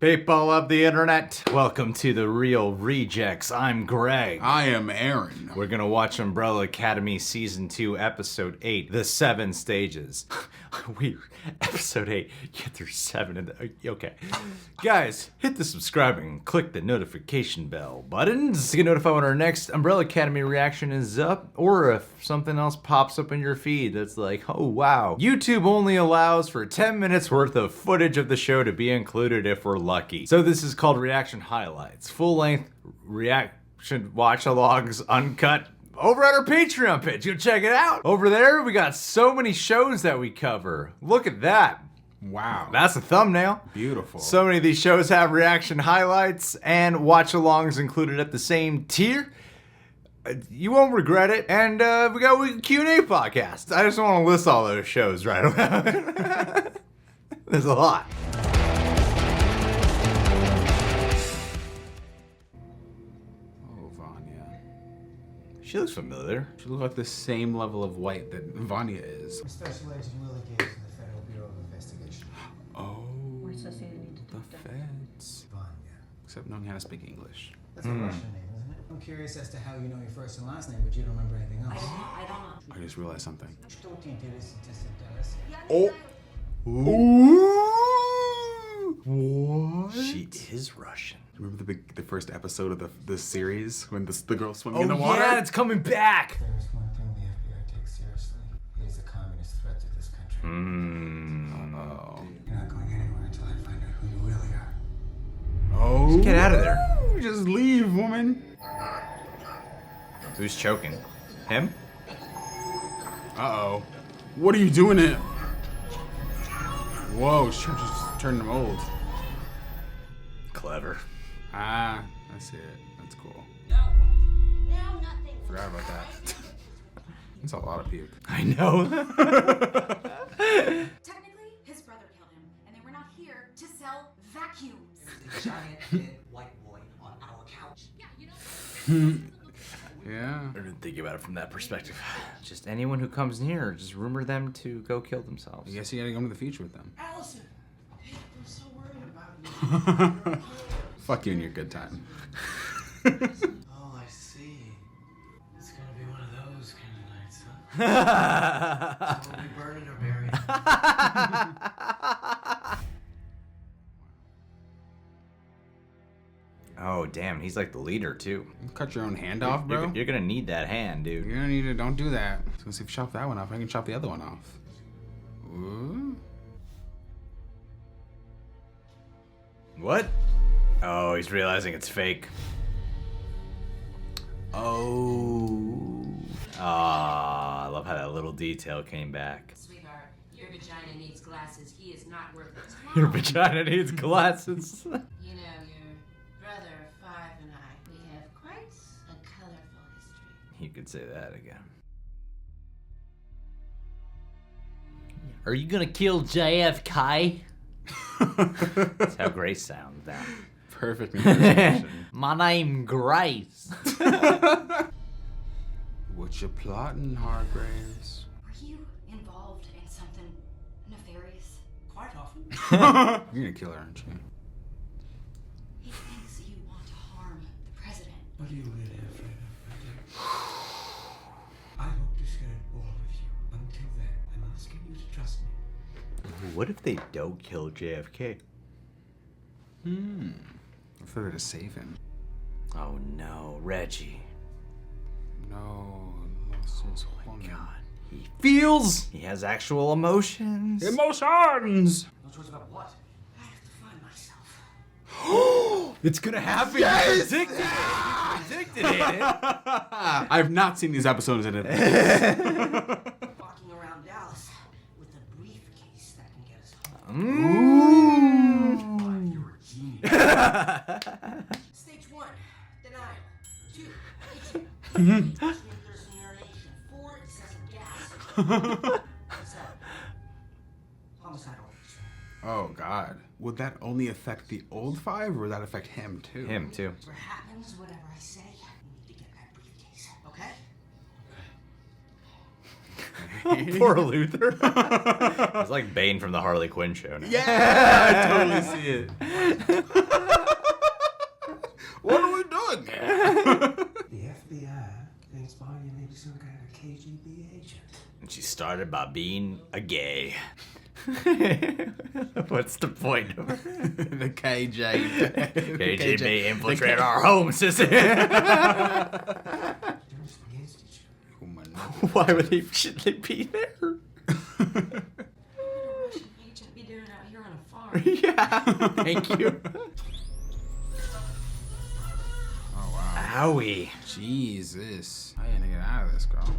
People of the internet, welcome to The Real Rejects. I'm Greg. I am Aaron. We're gonna watch Umbrella Academy Season 2, Episode 8, The 7 Stages. Episode 8, yeah, there's 7 in the... Okay. Guys, hit the subscribing and click the notification bell buttons to get notified when our next Umbrella Academy reaction is up, or if something else pops up in your feed that's like, oh wow. YouTube only allows for 10 minutes worth of footage of the show to be included if we're lucky. So this is called Reaction Highlights. Full-length reaction watch-alongs, uncut, over at our Patreon page. Go check it out. Over there, we got so many shows that we cover. Look at that. Wow. That's a thumbnail. Beautiful. So many of these shows have reaction highlights and watch-alongs included at the same tier. You won't regret it. And we got a Q&A podcast. I just don't want to list all those shows right away. There's a lot. She looks familiar. She looks like the same level of white that Vanya is. Special Agent Willie Gibbs in the Federal Bureau of Investigation. Oh, We're associated the feds. Vanya. Except knowing how to speak English. That's a Russian name, isn't it? I'm curious as to how you know your first and last name, but you don't remember anything else. I don't know. I just realized something. Что ты интересуешься, Dallas? Oh. Ooh. What? She is Russian. Remember the first episode of the series when the girl swimming in the Oh water? yeah, it's coming back. There is one thing the FBI takes seriously. It is a communist threat to this country. Oh. You're not going anywhere until I find out who you really are. Oh. Get out of there. Just leave, woman. Who's choking? Him? Uh-oh. What are you doing to him? Whoa, she just turned him old. Clever. Ah, I see it. That's cool. Now nothing. Forgot about that. That's a lot of puke. I know. Technically, his brother killed him, and they were not here to sell vacuums. The giant dead white boy on our couch. Yeah, you know. Yeah. I didn't think about it from that perspective. Just anyone who comes near, just rumor them to go kill themselves. I guess you gotta go into the future with them. Allison! Hey, I'm so worried about you. Fuck you and your good time. Oh, I see. It's gonna be one of those kind of nights, huh? So we'll be burning or burying. Oh, damn. He's like the leader, too. Cut your own hand off, bro. You're gonna need that hand, dude. You're gonna need to. Don't do that. So see if you chop that one off, I can chop the other one off. Ooh. What? Oh, he's realizing it's fake. Oh. Ah, I love how that little detail came back. Sweetheart, your vagina needs glasses. He is not worth it. Your vagina needs glasses. You know, your brother, Five, and I, we have quite a colorful history. You could say that again. Are you gonna kill JFK? That's how Grace sounds now. Perfect impersonation. My name Grace. What you plotting, Hargraves? Were you involved in something nefarious? Quite often. You're gonna kill her, aren't you? He thinks you want to harm the president. What are you really afraid of, I hope to share it all with you. Until then, I'm asking you to trust me. What if they don't kill JFK? I thought they to save him. Oh no, Reggie. No, lost his woman. God. He feels. He has actual emotions. Emotions! No choice about what? I have to find myself. It's gonna happen. Yes! You predicted it. You predicted it. I've not seen these episodes in advance. Walking around Dallas with a briefcase that can get us home. Ooh. You're a genius. Stage 1, denial. 2, agent. There's urination. 4, excessive gas. 7, homicidal rage. Oh, God. Would that only affect the old Five, or would that affect him, too? Him too. Whatever happens, whatever I say, you need to get that briefcase. Okay? Poor Luther. It's like Bane from the Harley Quinn show now. Yeah, I totally see it. What are we doing there? The FBI thinks Vanya may be some kind of KGB agent. And she started by being a gay. What's the point of her? The KJ. KGB infiltrated our home, sissy. Against each Oh, my Why would should they be there? What would a Russian agent be doing out here on a farm? Yeah, thank you. Oh, wow. Owie. Jesus. How you gonna get out of this, girl?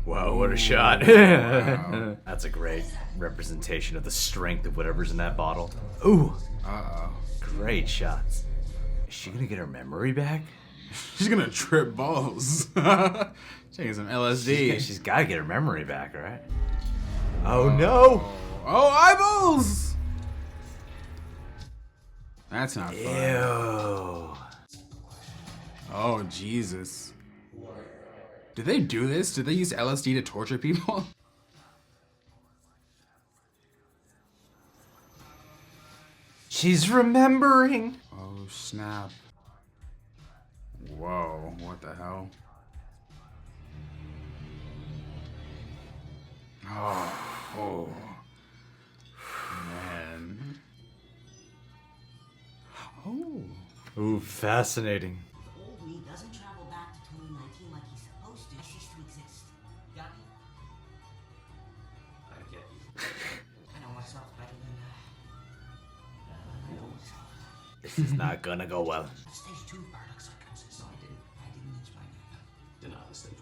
Whoa, what a shot. Wow. That's a great representation of the strength of whatever's in that bottle. Ooh, Uh-oh. great shots. Is she gonna get her memory back? She's gonna trip balls. Taking some LSD. She's gotta get her memory back, right? Oh no! Oh, eyeballs! That's not fun. Ew. Oh, Jesus. Did they do this? Did they use LSD to torture people? She's remembering. Oh, snap. Whoa, what the hell? Oh, man. Oh. Ooh, fascinating. Old me doesn't travel back to 2019 like he's supposed to. He ceased to exist. Got me? I get you. I know myself better than I know myself. This is not gonna go well. Stage 2 Bardock psychosis. No, I didn't. I didn't explain that. Deny the stage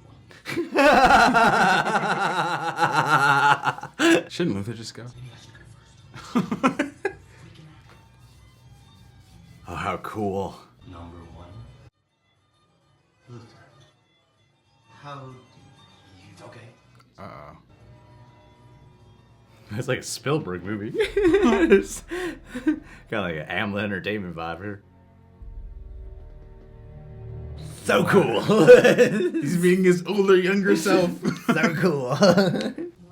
1. Shouldn't Luther just go? Maybe I should go first. Freaking out. Oh, how cool. Number 1. Luther. How do you... Okay. Uh-oh. It's like a Spielberg movie. Kind of like an Amblin Entertainment vibe here. So cool. He's being his older, younger self. So cool. More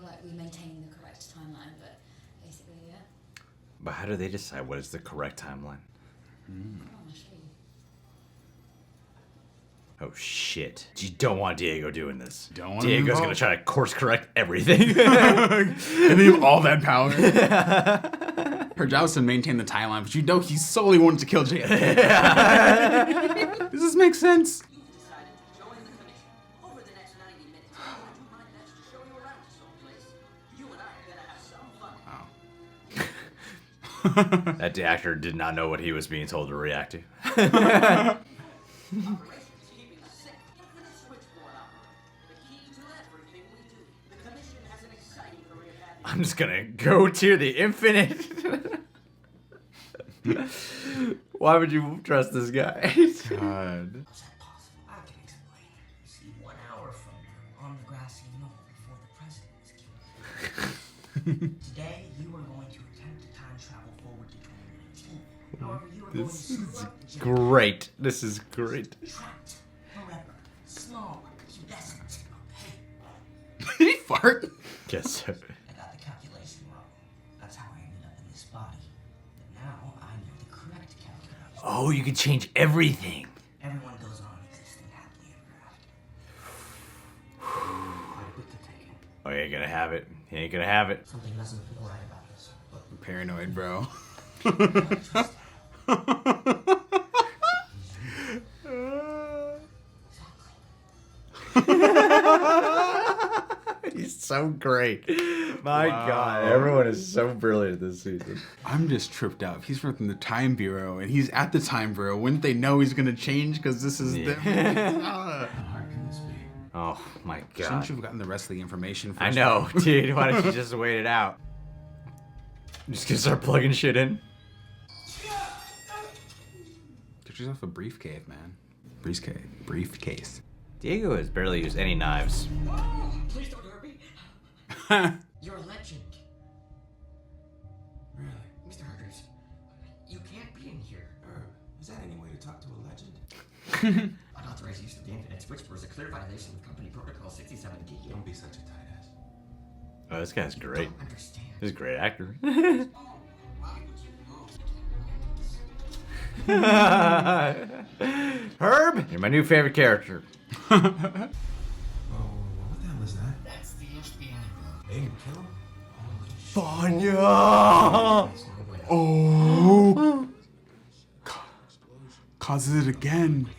like we maintain the correct timeline, but basically, yeah. But how do they decide what is the correct timeline? I'll show you. Oh shit. You don't want Diego doing this. Don't want him Diego's gonna involved. try to course correct everything. And they have all that power. Her job is to maintain the timeline, but you know he solely wanted to kill JFK. Does this make sense? You've decided to join the commission. Over the next 90 minutes, I'm going to do my best to show you around this old place. You and I are going to have some fun. That actor did not know what he was being told to react to. Operation is keeping us safe. Infinite Switchboard operator. The key to everything we do. The commission has an exciting career path. I'm just gonna go to the infinite. Why would you trust this guy? God. How's that possible? I can explain. You see, 1 hour from now, on the grassy knoll before the president was killed. Today, you are going to attempt to time travel forward to 2019. However, you are going to This screw is up the jet. great. This is great. Trapped forever. Small, pubescent. Hey, Did he fart? Guess so. I got the calculation wrong. That's how I ended up in this body. But now I know the correct calculation. Oh, you can change everything. Everyone goes on existing happily ever after. Quite a bit to take in. Oh, he ain't gonna have it. He ain't gonna have it. Something doesn't feel right about this. But Paranoid, bro. He's so great. My God, everyone is so brilliant this season. I'm just tripped out. He's from the Time Bureau, and he's at the Time Bureau. Wouldn't they know he's gonna change because this is them? How hard can this be? Oh my God. Shouldn't you have gotten the rest of the information first? I know, dude. Why don't you just wait it out? Just gonna start plugging shit in. Get yourself a briefcase, man. Briefcase. Diego has barely used any knives. please don't hurt me. You're a legend. Really? Mr. Herders, you can't be in here. Is that any way to talk to a legend? Unauthorized use of the Infinite Switchboard is a clear violation of Company Protocol 67D. Don't be such a tight ass. Oh, this guy's great. Don't understand. He's a great actor. Herb, you're my new favorite character. Oh, what the hell is that? That's the FBI. They didn't kill him? Vanya! Oh. Causes it again.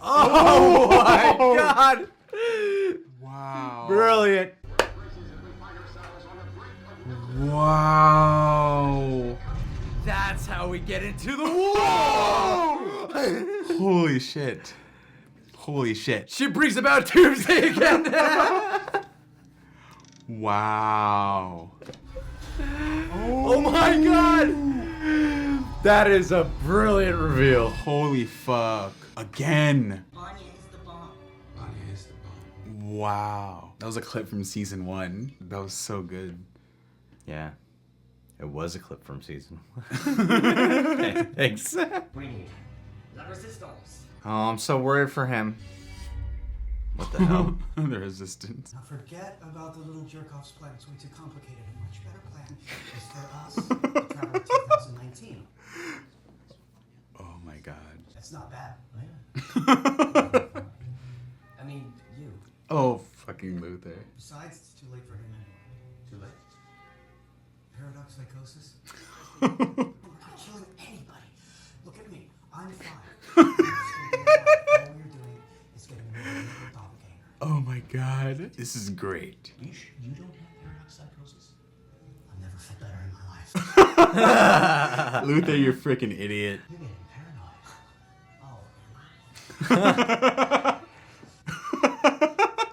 Oh my god! Wow. Brilliant. Wow. That's how we get into the war! Holy shit. Holy shit. She brings about Tuesday again. Wow. Oh my god! That is a brilliant reveal. Holy fuck. Again. Vanya is the bomb. Vanya is the bomb. Wow. That was a clip from season 1. That was so good. Yeah. It was a clip from season 1. Hey, thanks. We need la resistance. Oh, I'm so worried for him. What the hell? The resistance. Now forget about the little jerk-off's plan. It's way too complicated. A much better plan is for us to travel to 2019. Oh my god. That's not bad. I mean, you. Oh, fucking Luther. Besides, it's too late for him anyway. Too late? Paradox psychosis? We're not killing anybody. Look at me. I'm fine. All you're doing is getting rid of your doppelganger. Oh my god. This is great. You don't have paradox psychosis? I've never felt better in my life. Luther, you're freaking idiot. You're getting paranoid. Oh, am I?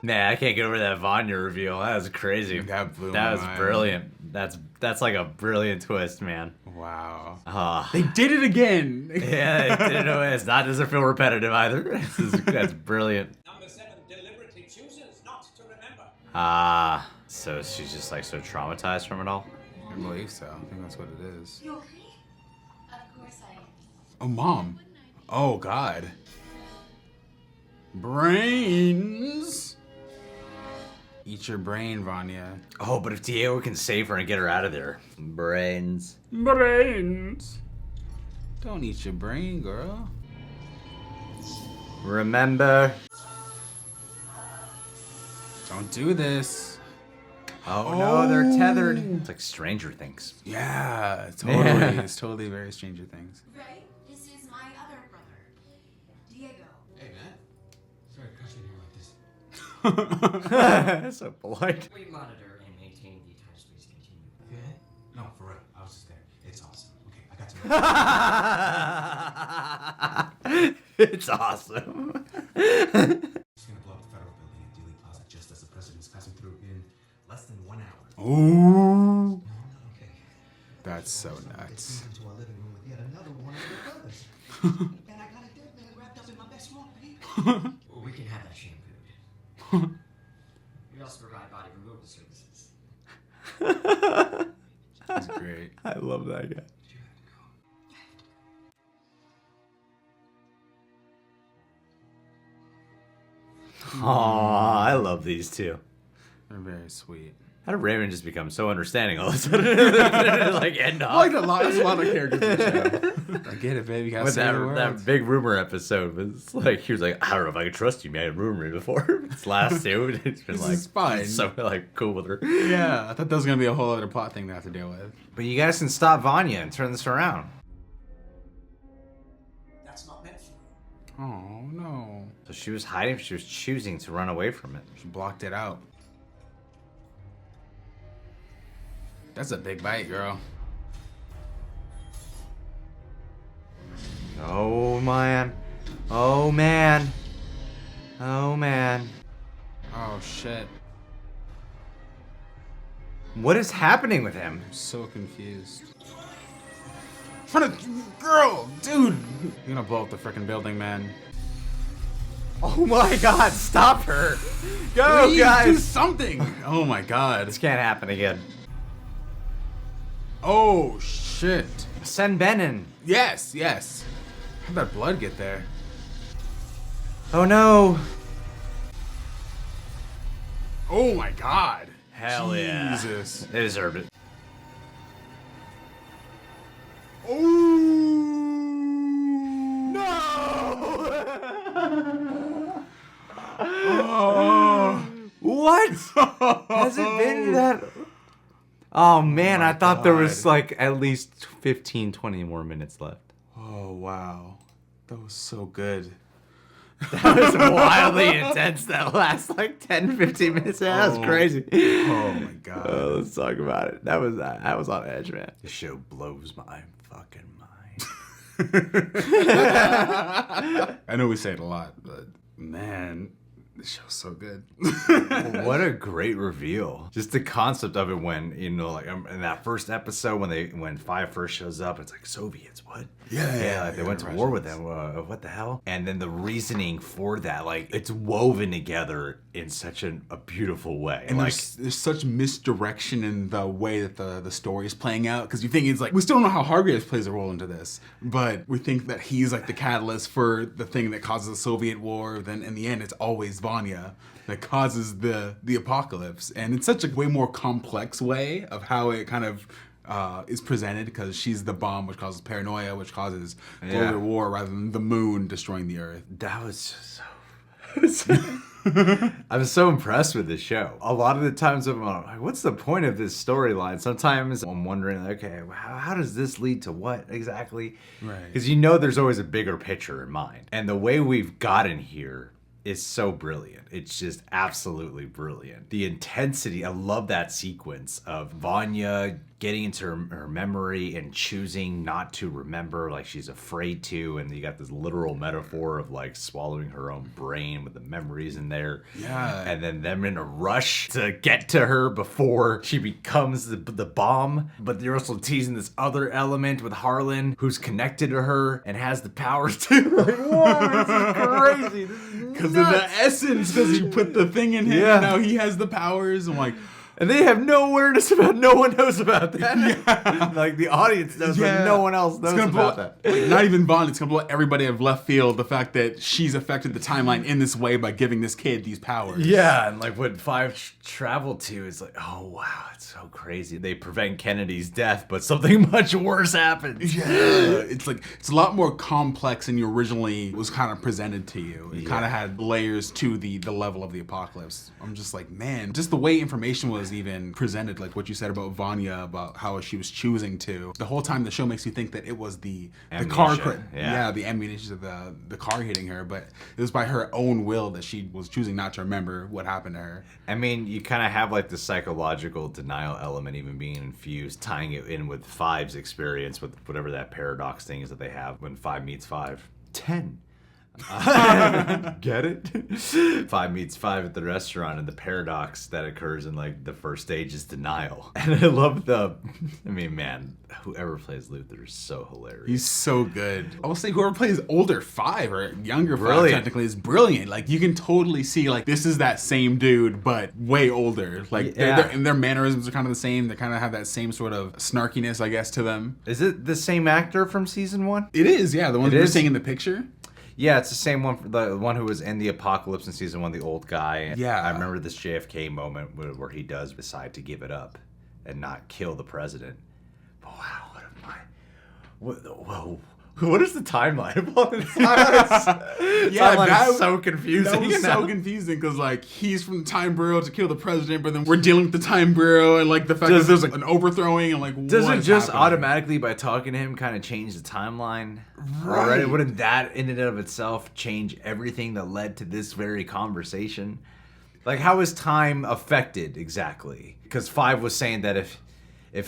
Man, I can't get over that Vanya reveal. That was crazy. That blew That my was mind. brilliant. That's like a brilliant twist, man. Wow. Ah. They did it again. Yeah, it didn't know it's not doesn't feel repetitive either. That's brilliant. Number 7 deliberately chooses not to remember. Ah, so she's just like so traumatized from it all. I believe so. I think that's what it is. You okay? Of course I am. Oh, mom. Oh, God. Brains. Eat your brain, Vanya. Oh, but if Diego can save her and get her out of there, brains. Brains. Don't eat your brain, girl. Remember? Don't do this. Oh no, they're tethered. It's like Stranger Things. Yeah, totally. Yeah. It's totally very Stranger Things. Ray, this is my other brother, Diego. Hey, man. Sorry to crush you here like this. That's so polite. We monitor and maintain the time space continuum. Okay? No, for real. I was just there. It's awesome. Okay, I got to. It's awesome. Just gonna blow up the federal building at Dealey Plaza just as the president's passing through in less than 1 hour. Ooh. Okay. That's so They nuts. sneak into our living room with yet another one of their brothers. And I got a dead man wrapped up in my best one, baby. Well, we can have that shampooed. We also provide body removal services. That's great. I love that guy. Aw, I love these two. They're very sweet. How did Raymond just become so understanding all of a sudden? Like end I off. like there's a lot of characters in the show. I get it, baby. You gotta With say that, the words. that big rumor episode, but it's like he was like, I don't know if I can trust you, man. I had rumored before. It's last two. It's been This like is fine. so like cool with her. Yeah, I thought that was gonna be a whole other plot thing to have to deal with. But you guys can stop Vanya and turn this around. That's not meant for you. Oh no. So she was hiding. She was choosing to run away from it. She blocked it out. That's a big bite, girl. Oh man. Oh man. Oh man. Oh shit. What is happening with him? I'm so confused. Girl, dude! You're gonna blow up the freaking building, man. Oh my god, stop her. Go, Please, do guys. something! Oh my god. This can't happen again. Oh shit. Send Ben in. Yes, yes. How'd that blood get there? Oh no. Oh my god. Hell yeah. Jesus. They deserved it. Oh. What? Has it been that? Oh man, I thought there was like at least 15, 20 more minutes left. Oh wow. That was so good. That was wildly intense, that last like 10, 15 minutes. That was crazy. Oh my god. Let's talk about it. That was on edge, man. This show blows my fucking mind. I know we say it a lot, but man, this show's so good. What a great reveal. Just the concept of it when, you know, like in that first episode when Five first shows up, it's like, Soviets, what? Yeah, like they went to war with them. What the hell? And then the reasoning for that, like it's woven together in such a beautiful way. And like there's such misdirection in the way that the story is playing out, because you think it's like, we still don't know how Hargreaves plays a role into this, but we think that he's like the catalyst for the thing that causes the Soviet war. Then in the end, it's always Vanya that causes the apocalypse, and it's such a way more complex way of how it kind of is presented, because she's the bomb which causes paranoia, which causes global war, rather than the moon destroying the earth. that was just so. I was so impressed with this show. A lot of the times I'm like, what's the point of this storyline? Sometimes I'm wondering, okay, how does this lead to what exactly? Right. Because you know there's always a bigger picture in mind. And the way we've gotten here is so brilliant. It's just absolutely brilliant. The intensity, I love that sequence of Vanya getting into her memory and choosing not to remember, like she's afraid to, and you got this literal metaphor of like swallowing her own brain with the memories in there. Yeah. And then them in a rush to get to her before she becomes the bomb. But they're also teasing this other element with Harlan, who's connected to her and has the powers too. Like, whoa, this is crazy. Because of the essence, because you put the thing in him, and now he has the powers. I'm like, and they have no awareness about. No one knows about that. Yeah. Like the audience knows, but no one else knows about that. Like, not even Bond. It's gonna blow everybody of left field. The fact that she's affected the timeline in this way by giving this kid these powers. Yeah, and like what Five traveled to is like, oh wow, it's so crazy. They prevent Kennedy's death, but something much worse happens. Yeah, it's like it's a lot more complex than you originally was kind of presented to you. It kind of had layers to the level of the apocalypse. I'm just like, man, just the way information was even presented, like what you said about Vanya, about how she was choosing to. The whole time the show makes you think that it was the car, the ammunition of the car hitting her, but it was by her own will that she was choosing not to remember what happened to her. I mean, you kind of have like the psychological denial element even being infused, tying it in with Five's experience with whatever that paradox thing is that they have when Five meets Five. 10. Get it? Five meets Five at the restaurant, and the paradox that occurs in like the first stage is denial. And I love I mean, man, whoever plays Luther is so hilarious. He's so good. I will say whoever plays older Five or younger Five Brilliant. technically is brilliant. Like you can totally see like this is that same dude, but way older. Like and their mannerisms are kind of the same. They kind of have that same sort of snarkiness, I guess, to them. Is it the same actor from season 1? It is, yeah. The one It we're is? seeing in the picture. Yeah, it's the same one, the one who was in the apocalypse in season 1, the old guy. And Yeah. I remember this JFK moment where he does decide to give it up and not kill the president. But wow, what is the timeline of all this? Timeline's so confusing. That was now. so confusing because like he's from the Time Bureau to kill the president, but then we're dealing with the Time Bureau and like the fact that there's like an overthrowing and like Does what it is just happening? automatically by talking to him kind of change the timeline? Right. Already? Wouldn't that in and of itself change everything that led to this very conversation? Like how is time affected exactly? Because Five was saying that if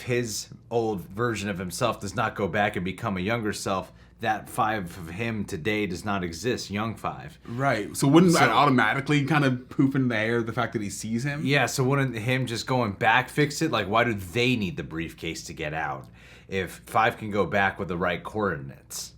his old version of himself does not go back and become a younger self, that Five of him today does not exist, young Five. Right. So wouldn't that automatically kind of poop in the air the fact that he sees him? Yeah, so wouldn't him just going back fix it? Like, why do they need the briefcase to get out? If Five can go back with the right coordinates.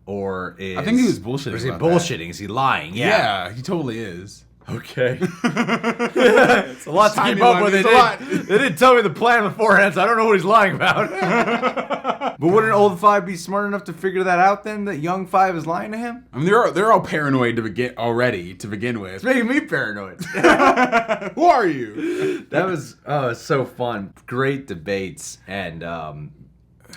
Or is... I think he was bullshitting. Or is he about bullshitting? that. Is he lying? Yeah, he totally is. Okay. It's a lot to keep up with. They didn't tell me the plan beforehand, so I don't know what he's lying about. But wouldn't old 5 be smart enough to figure that out then, that young 5 is lying to him? I mean, they're all paranoid to begin with. It's making me paranoid. Who are you? That was so fun. Great debates, and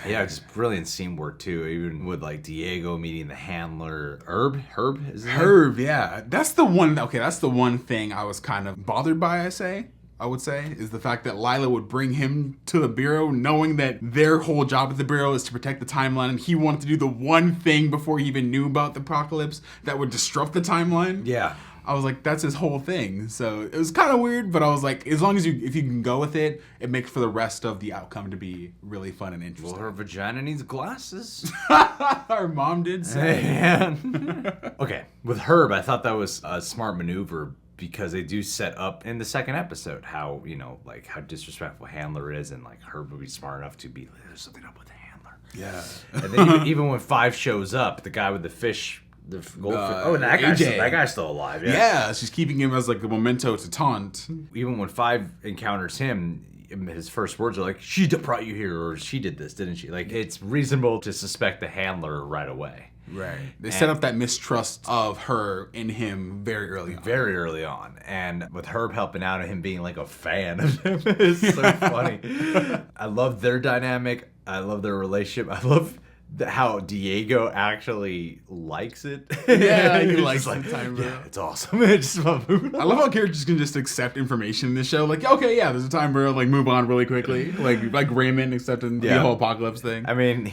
yeah, just brilliant scene work too. Even with like Diego meeting the handler, Herb is his name? Herb, yeah. That's the one thing I was kind of bothered by, I would say, is the fact that Lila would bring him to the Bureau knowing that their whole job at the Bureau is to protect the timeline, and he wanted to do the one thing before he even knew about the apocalypse that would disrupt the timeline. Yeah. I was like, that's his whole thing. So it was kind of weird, but I was like, as long as if you can go with it, it makes for the rest of the outcome to be really fun and interesting. Well, her vagina needs glasses. Our mom did say. Okay, with Herb, I thought that was a smart maneuver because they do set up in the second episode how, like how disrespectful Handler is, and like Herb would be smart enough to be like, there's something up with the Handler. Yeah. And then even when 5 shows up, the guy with the fish, the goldfish. And that guy's still alive. Yeah. Yeah, she's keeping him as like a memento to taunt. Even when 5 encounters him, his first words are like, she brought you here, or she did this, didn't she? Like, it's reasonable to suspect the Handler right away. Right. They set up that mistrust of her in him very early on. Very early on. And with Herb helping out and him being like a fan of him, it's so funny. I love their dynamic. I love their relationship. I love how Diego actually likes it. Yeah, he likes the time, bro. Yeah, it's awesome. It's just about moving on. I love how characters can just accept information in this show. Like, okay, yeah, there's a time bro, like move on really quickly. Like Raymond accepting the whole apocalypse thing. I mean,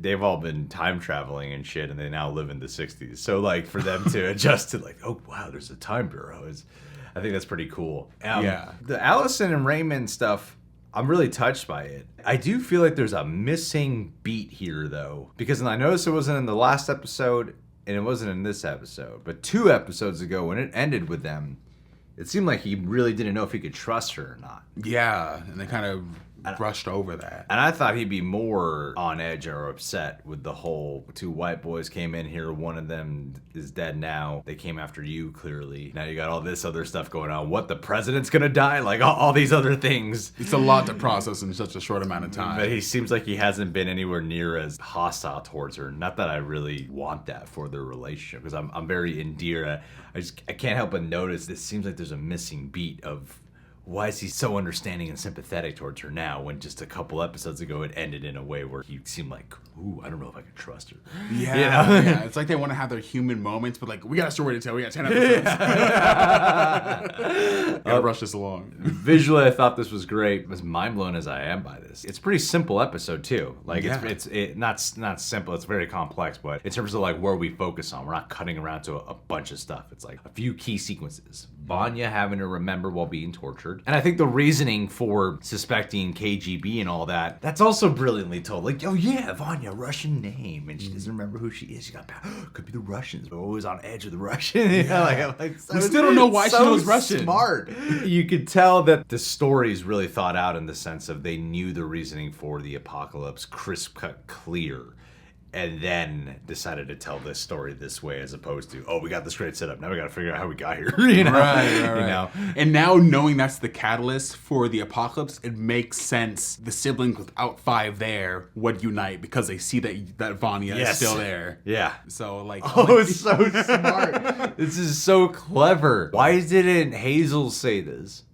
they've all been time traveling and shit, and they now live in the 60s. So like for them to adjust to like, oh wow, there's a time bureau, I think that's pretty cool. Yeah. The Allison and Raymond stuff, I'm really touched by it. I do feel like there's a missing beat here, though, because I noticed it wasn't in the last episode, and it wasn't in this episode. But 2 episodes ago, when it ended with them, it seemed like he really didn't know if he could trust her or not. Yeah, and they kind of brushed over that. And I thought he'd be more on edge or upset with the whole 2 white boys came in here. One of them is dead now. They came after you, clearly. Now you got all this other stuff going on. What, the president's gonna die? Like all these other things. It's a lot to process in such a short amount of time. But he seems like he hasn't been anywhere near as hostile towards her. Not that I really want that for their relationship, because I'm very endeared. I can't help but notice it seems like there's a missing beat of why is he so understanding and sympathetic towards her now when just a couple episodes ago it ended in a way where he seemed like, ooh, I don't know if I can trust her. Yeah, yeah. It's like they want to have their human moments, but like, we got a story to tell. We got 10 episodes. Gotta rush this along. Visually, I thought this was great. As mind blown as I am by this, it's a pretty simple episode too. Like it's not simple. It's very complex, but in terms of like where we focus on, we're not cutting around to a bunch of stuff. It's like a few key sequences. Vanya having to remember while being tortured. And I think the reasoning for suspecting KGB and all that, that's also brilliantly told. Like, oh yeah, Vanya, Russian name. And she doesn't remember who she is. She got could be the Russians. We're always on edge of the Russian. You know, like so, we still don't know why she knows Russian. Smart. You could tell that the story is really thought out in the sense of they knew the reasoning for the apocalypse, crisp cut, clear. And then decided to tell this story this way, as opposed to, oh, we got this great setup. Now we got to figure out how we got here. You know? Right. You know? And now knowing that's the catalyst for the apocalypse, it makes sense. The siblings without 5 there would unite because they see that Vanya is still there. Yeah. So like, it's so smart. This is so clever. Why didn't Hazel say this?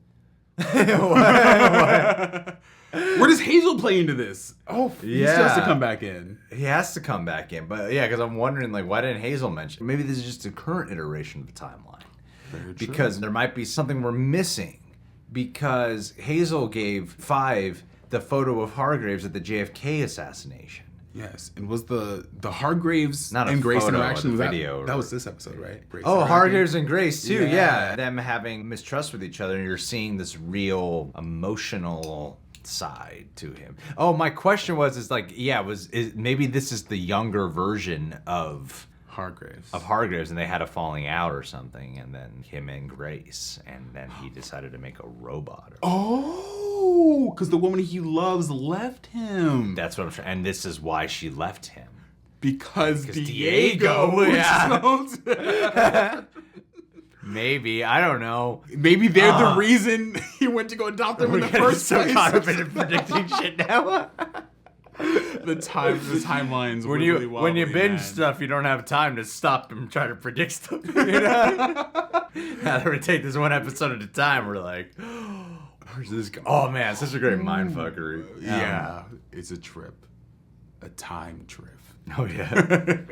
What? Where does Hazel play into this? Oh, he still has to come back in. He has to come back in, but yeah, because I'm wondering, like, why didn't Hazel mention? Maybe this is just a current iteration of the timeline. Very true. Because there might be something we're missing. Because Hazel gave 5 the photo of Hargraves at the JFK assassination. Yes, and was the Hargraves Not a and Grace photo, interaction a was video, that was this episode, right? Grace Hargraves and Grace too, Yeah. Them having mistrust with each other, and you're seeing this real emotional side to him. Oh, my question was maybe this is the younger version of Hargraves, and they had a falling out or something, and then him and Grace, and then he decided to make a robot. Oh, because the woman he loves left him. That's what I'm trying. And this is why she left him. Because Diego. Yeah. Maybe, I don't know. Maybe they're the reason he went to go adopt them in the first place. So caught up in predicting shit now. the timelines. When were you really wobbly, when you binge man. stuff, you don't have time to stop and try to predict stuff. You know? Now that we take this one episode at a time, we're like, where's this? Oh man, such a great mind fuckery. Yeah, it's a trip, a time trip. Oh yeah.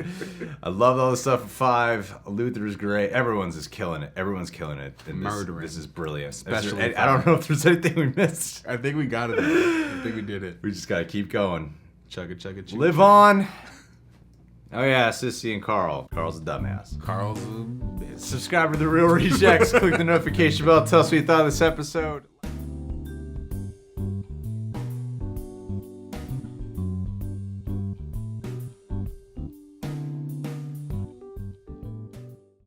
I love all the stuff in 5. Luther's great. Everyone's just killing it. Everyone's killing it. And Murdering. This is brilliant. Especially I don't know if there's anything we missed. I think we got it. I think we did it. We just gotta keep going. Chugga chugga chugga. Live on. Oh yeah, Sissy and Carl. Carl's a dumbass. Carl's a bitch. Subscribe to The Real Rejects. Click the notification bell. Tell us what you thought of this episode.